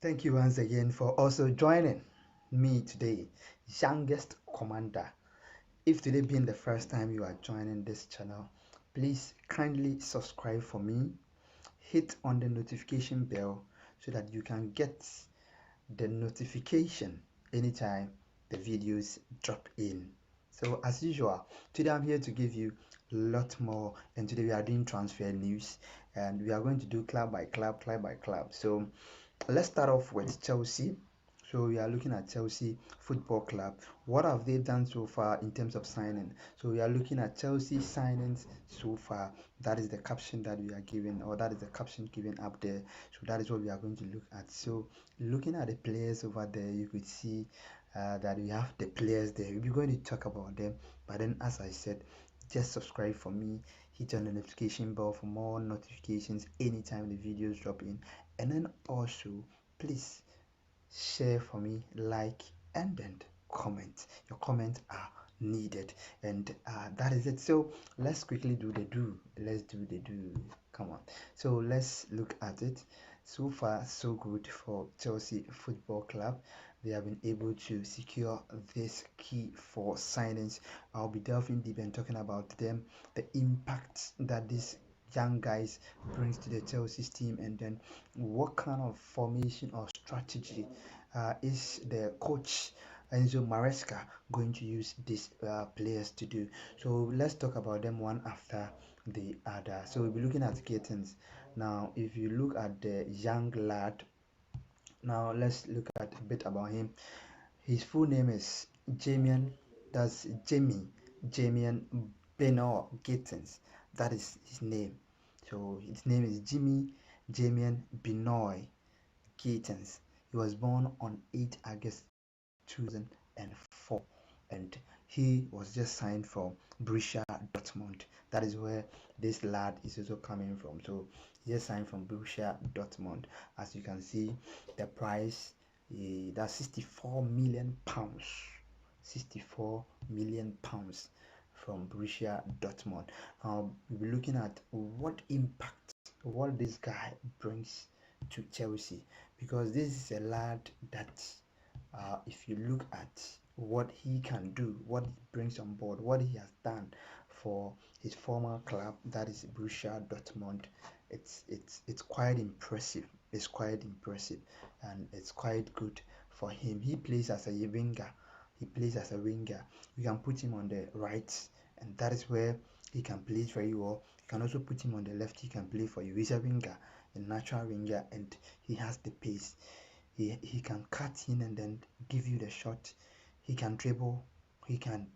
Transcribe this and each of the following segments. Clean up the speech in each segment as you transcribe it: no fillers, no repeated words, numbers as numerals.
Thank you once again for also joining me today, youngest commander. If today being the first time you are joining this channel, please kindly subscribe for me, hit on the notification bell so that you can get the notification anytime the videos drop in. So as usual, today I'm here to give you a lot more, and today we are doing transfer news and we are going to do club by club, club by club. So let's start off with Chelsea. So we are looking at Chelsea Football Club. What have they done so far in terms of signing? So we are looking at Chelsea signings so far. That is the caption that we are given, or that is the caption given up there. So that is what we are going to look at. So looking at the players over there, you could see that we have the players there. We're going to talk about them, but then as I said, just subscribe for me, hit on the notification bell for more notifications anytime the videos drop in, and then also please share for me, like, and then comment. Your comments are needed, and that is it. So let's quickly do the do. Let's do the do. Come on. So let's look at it. So far so good for Chelsea Football Club. They have been able to secure this key for signings. I'll be delving deep and talking about them, the impact that this young guys brings to the Chelsea's team, and then what kind of formation or strategy is the coach Enzo Maresca going to use these players to do. So let's talk about them one after the other. So we'll be looking at Gittens. Now if you look at the young lad, now let's look at a bit about him. His full name is Jamian, that's Jamian Benor Gittens. That is his name. So his name is Jamian Benoy Gittens. He was born on 8 August 2004, and he was just signed from Borussia Dortmund. That is where this lad is also coming from. So he just signed from Borussia Dortmund. As you can see, the price, that's 64 million pounds. 64 million pounds from Borussia Dortmund. We'll be looking at what impact what this guy brings to Chelsea, because this is a lad that if you look at what he can do, what he brings on board, what he has done for his former club, that is Borussia Dortmund, it's quite impressive. It's quite impressive, and it's quite good for him. He plays as a winger. He plays as a winger. You can put him on the right, and that is where he can play very well. You can also put him on the left. He can play for you. He's a winger, a natural winger, and he has the pace. He can cut in and then give you the shot. He can dribble. He can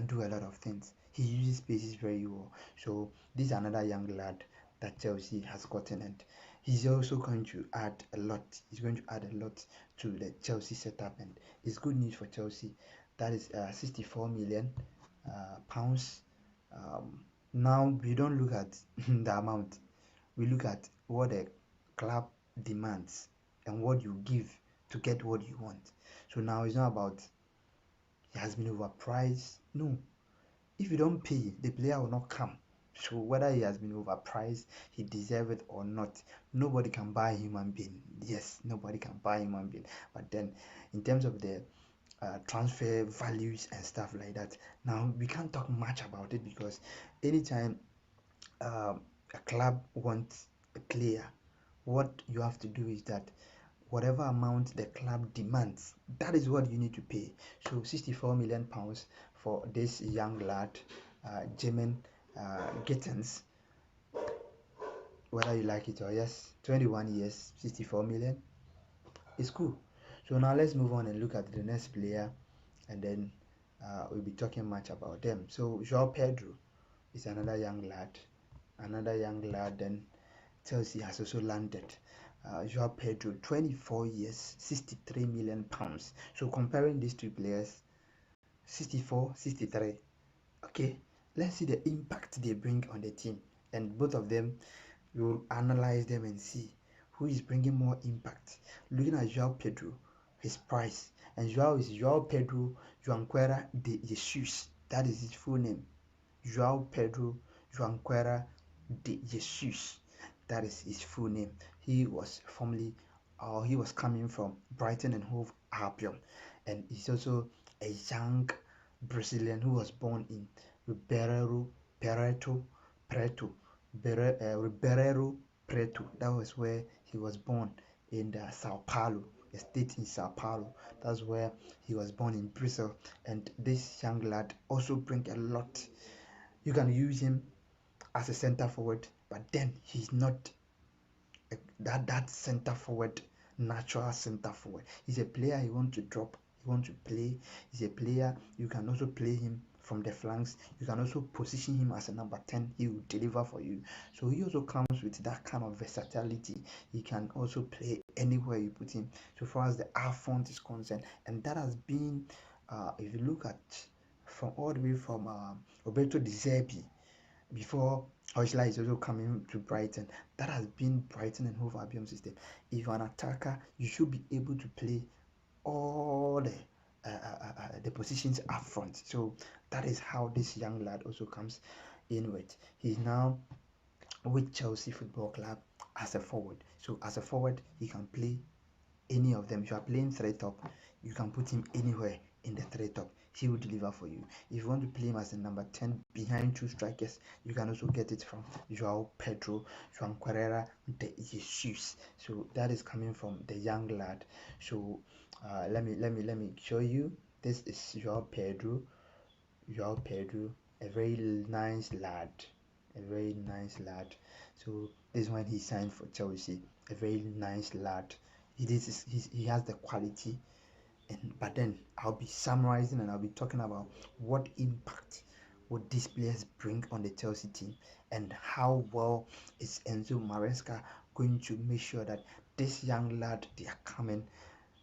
do a lot of things. He uses spaces very well. So this is another young lad that Chelsea has gotten, and he's also going to add a lot. He's going to add a lot to the Chelsea setup, and it's good news for Chelsea. That is 64 million pounds. Now we don't look at the amount. We look at what the club demands and what you give to get what you want. So now it's not about he has been overpriced. No, if you don't pay, the player will not come. So whether he has been overpriced, he deserves it or not, nobody can buy a human being. Yes, nobody can buy a human being. But then, in terms of the transfer values and stuff like that, now we can't talk much about it, because anytime a club wants a player, what you have to do is that whatever amount the club demands, that is what you need to pay. So 64 million pounds for this young lad, Jamin Gittens, whether you like it or yes, 21 years, 64 million, it's cool. So now let's move on and look at the next player, and then we'll be talking much about them. So Joao Pedro is another young lad. Then Chelsea has also landed Joao Pedro, 24 years, 63 million pounds. So comparing these two players, 64, 63. Okay, let's see the impact they bring on the team, and both of them, we will analyze them and see who is bringing more impact. Looking at Joao Pedro, his price, and Joao is Joao Pedro Joanquera de Jesus. That is his full name. Joao Pedro Joanquera de Jesus. That is his full name. He was formerly he was coming from Brighton and Hove Albion, and he's also a young Brazilian who was born in Ribeirão Ribeirão Preto. That was where he was born in the Sao Paulo, a state in Sao Paulo. That's where he was born in Brazil. And this young lad also brings a lot. You can use him as a center forward, but then he's not that center forward, natural center forward. He's a player you want to drop, you want to play. He's a player you can also play him from the flanks. You can also position him as a number 10. He will deliver for you. So he also comes with that kind of versatility. He can also play anywhere you put him. So far as the up front is concerned, and that has been, if you look at from all the way from Roberto De Zerbi before Hojla is also coming to Brighton. That has been Brighton and Hove Albion system. If you're an attacker, you should be able to play all the positions up front. So that is how this young lad also comes in with. He's now with Chelsea Football Club as a forward. So as a forward, he can play any of them. If you are playing three top, you can put him anywhere in the three top. He will deliver for you. If you want to play him as a number 10 behind two strikers, you can also get it from Joao Pedro, Juan Carrera, de Jesus. So that is coming from the young lad. So let me show you. This is Joao Pedro. Joao Pedro, a very nice lad. A very nice lad. So this one he signed for Chelsea. A very nice lad. He has the quality, but then I'll be summarizing and I'll be talking about what impact would these players bring on the Chelsea team, and how well is Enzo Maresca going to make sure that this young lad they are coming.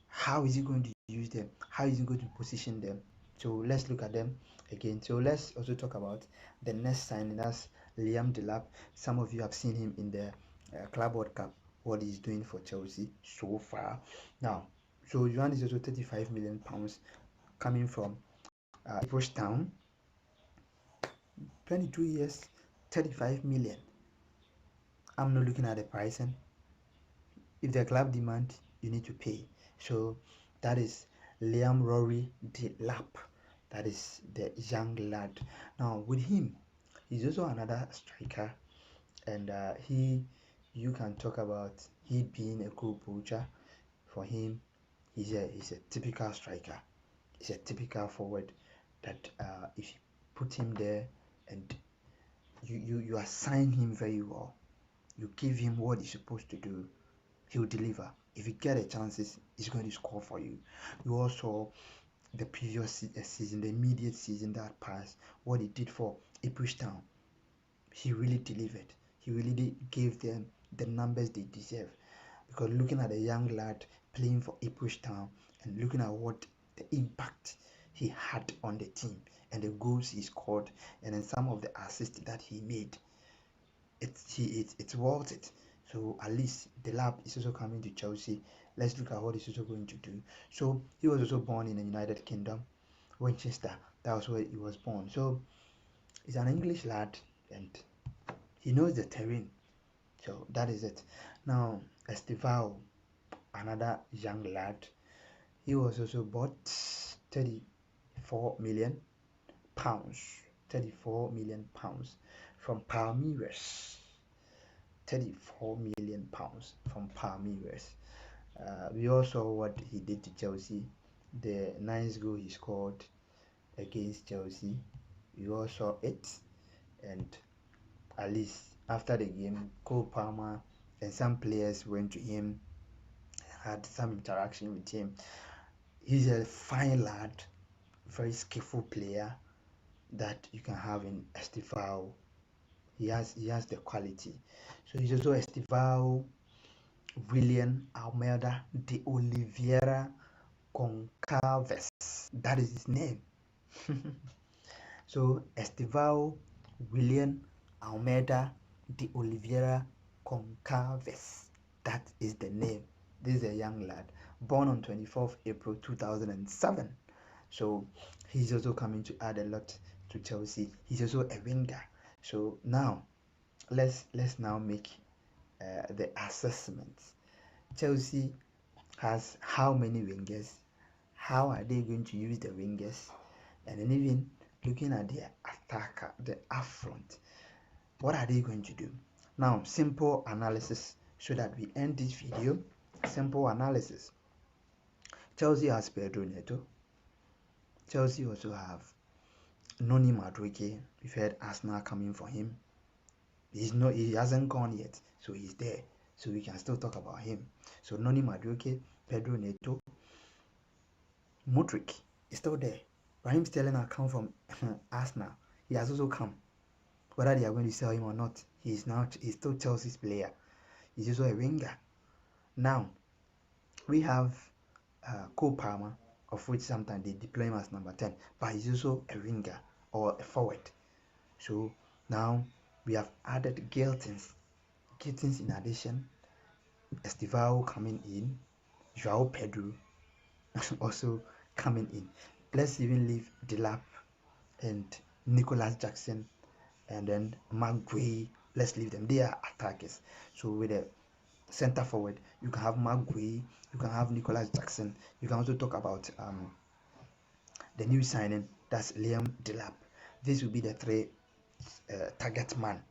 How is he going to use them? How is he going to position them? So let's look at them again. So let's also talk about the next signing. That's Liam Delap. Some of you have seen him in the Club World Cup, what he's doing for Chelsea so far. Now, so Johan is also 35 million pounds coming from Ipswich Town. 22 years, 35 million. I'm not looking at the pricing. If the club demand, you need to pay. So that is Liam Rory Delap. That is the young lad. Now with him, he's also another striker, and you can talk about he being a goal poacher. For him, he's a typical striker. He's a typical forward that if you put him there and you assign him very well, you give him what he's supposed to do, he'll deliver. If you get a chances, he's going to score for you. You also the previous season, the immediate season that passed, what he did for Ipswich Town, he really delivered. He really gave them the numbers they deserve. Because looking at a young lad playing for Ipswich Town and looking at what the impact he had on the team and the goals he scored and then some of the assists that he made, it's worth it. So at least Delap is also coming to Chelsea. Let's look at what he's also going to do. So he was also born in the United Kingdom, Winchester. That was where he was born. So he's an English lad and he knows the terrain. So that is it. Now Estevao, another young lad, he was also bought 34 million pounds. 34 million pounds from Palmeiras. 34 million pounds from Palmeiras. We all saw what he did to Chelsea, the nice goal he scored against Chelsea. We all saw it, and at least after the game, Cole Palmer and some players went to him, had some interaction with him. He's a fine lad, very skillful player that you can have in Estevao. He has the quality. So he's also Estevao William Almeida de Oliveira Goncalves. That is his name. So Estevao William Almeida de Oliveira Goncalves. That is the name. This is a young lad born on 24th April 2007. So he's also coming to add a lot to Chelsea. He's also a winger. So now let's now make the assessments. Chelsea has how many wingers, how are they going to use the wingers, and then even looking at the attacker, the up front, what are they going to do? Now, simple analysis so that we end this video. Simple analysis. Chelsea has Pedro Neto. Chelsea also have Noni Madueke. We've heard Arsenal coming for him. He hasn't gone yet, so he's there. So we can still talk about him. So Noni Madueke, Pedro Neto, Mudryk is still there. Raheem Sterling has come from Arsenal. He has also come. Whether they are going to sell him or not, he's still Chelsea's player. He's also a winger. Now we have Cole Palmer, of which sometimes they deploy him as number 10, but he's also a winger or a forward. So now we have added Gittens in addition, Estevao coming in, Joao Pedro also coming in. Let's even leave Delap and Nicholas Jackson and then Maguire. Let's leave them. They are attackers. So with a center forward, you can have Maguire, you can have Nicholas Jackson. You can also talk about the new signing, that's Liam Delap. This will be the three target man.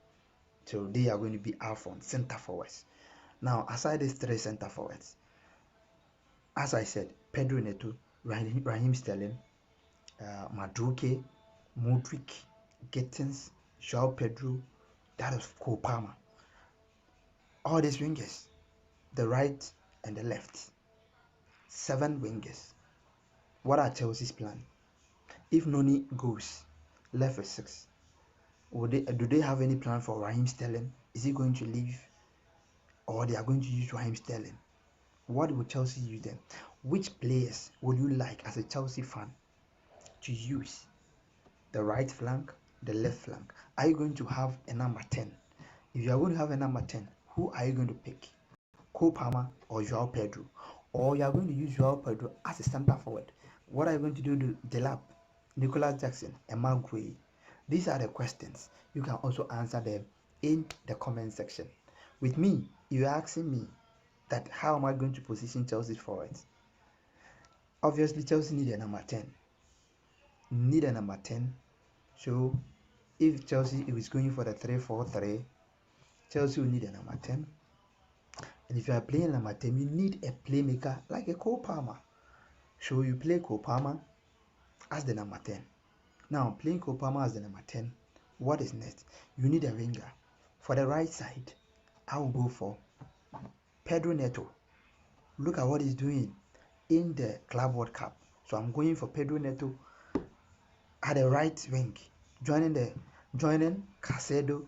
So they are going to be out front, center forwards. Now, aside these three center forwards, as I said, Pedro Neto, Raheem Sterling, Madueke, Mudryk, Gittens, Joao Pedro, that is Cole Palmer. All these wingers, the right and the left, 7 wingers. What are Chelsea's plan? If Noni goes left with 6, do they have any plan for Raheem Sterling? Is he going to leave, or they are going to use Raheem Sterling? What will Chelsea use them? Which players would you like as a Chelsea fan to use? The right flank, the left flank. Are you going to have a number 10? If you are going to have a number 10, who are you going to pick? Cole Palmer or Joao Pedro? Or you are going to use Joao Pedro as a center forward? What are you going to do to Delap, Nicholas Jackson, and Maguire? These are the questions. You can also answer them in the comment section. With me, you're asking me that how am I going to position Chelsea forwards? Obviously, Chelsea need a number 10. Need a number 10. So, if Chelsea is going for the 3-4-3, Chelsea will need a number 10. And if you are playing number 10, you need a playmaker like a Cole Palmer. So, you play Cole Palmer as the number 10. Now, playing Cole Palmer as the number 10, what is next? You need a winger. For the right side, I will go for Pedro Neto. Look at what he's doing in the Club World Cup. So I'm going for Pedro Neto at the right wing, joining Caicedo,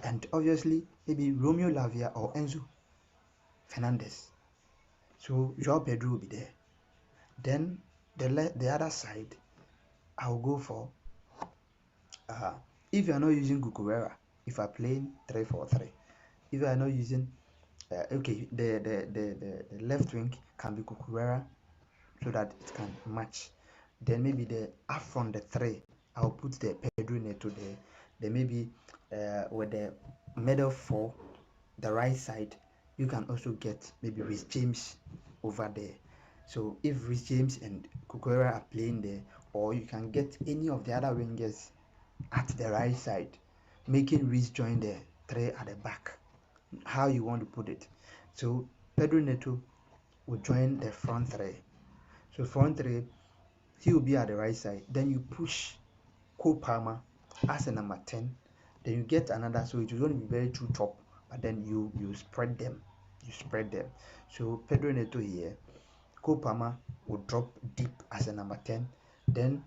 and obviously maybe Romeo Lavia or Enzo Fernandez. So Joao Pedro will be there. Then the other side, I'll go for if you are not using Cucurella, if I'm playing 3-4-3, if you are not using okay, the left wing can be Cucurella so that it can match. Then maybe the up from the 3, I'll put the Pedro Neto there. Then maybe with the middle 4, the right side, you can also get maybe Rhys James over there. So if Rhys James and Cucurella are playing there, or you can get any of the other wingers at the right side, making Rhys join the 3 at the back. How you want to put it. So Pedro Neto will join the front 3. So front 3, he will be at the right side. Then you push Cole Palmer as a number 10. Then you get another, so it is going to be very true top, but then you spread them. So Pedro Neto here, Cole Palmer will drop deep as a number 10. Then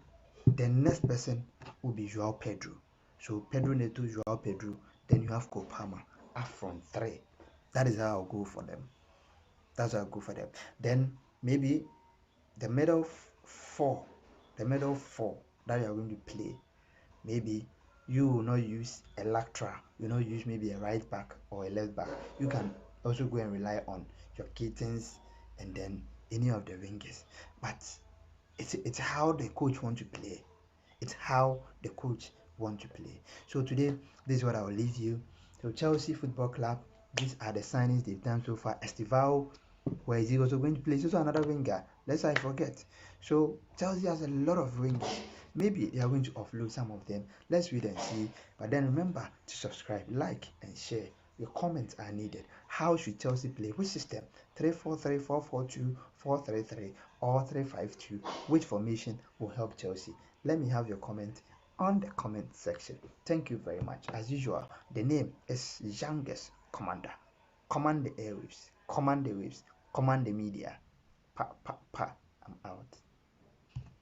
the next person will be Joao Pedro. So Pedro Neto, Joao Pedro, then you have Cole Palmer up front 3. That is how I'll go for them. Then maybe the middle 4 that you are going to play, maybe you will not use a Lactra, you will not use maybe a right back or a left back. You can also go and rely on your Gittens and then any of the wingers. But it's how the coach want to play. So today, this is what I will leave you. So Chelsea Football Club, these are the signings they've done so far. Estevao Where is he also going to play? He's also another winger. Lest I forget. So Chelsea has a lot of wingers. Maybe they are going to offload some of them. Let's wait and see. But then remember to subscribe, like, and share. Your comments are needed. How should Chelsea play? Which system? 3-4-3, 4-4-2, 4-3-3, or 3-5-2? Which formation will help Chelsea? Let me have your comment on the comment section. Thank you very much. As usual, the name is Youngest Commander. Command the airwaves, command the waves, command the media. Pa, pa, pa. I'm out.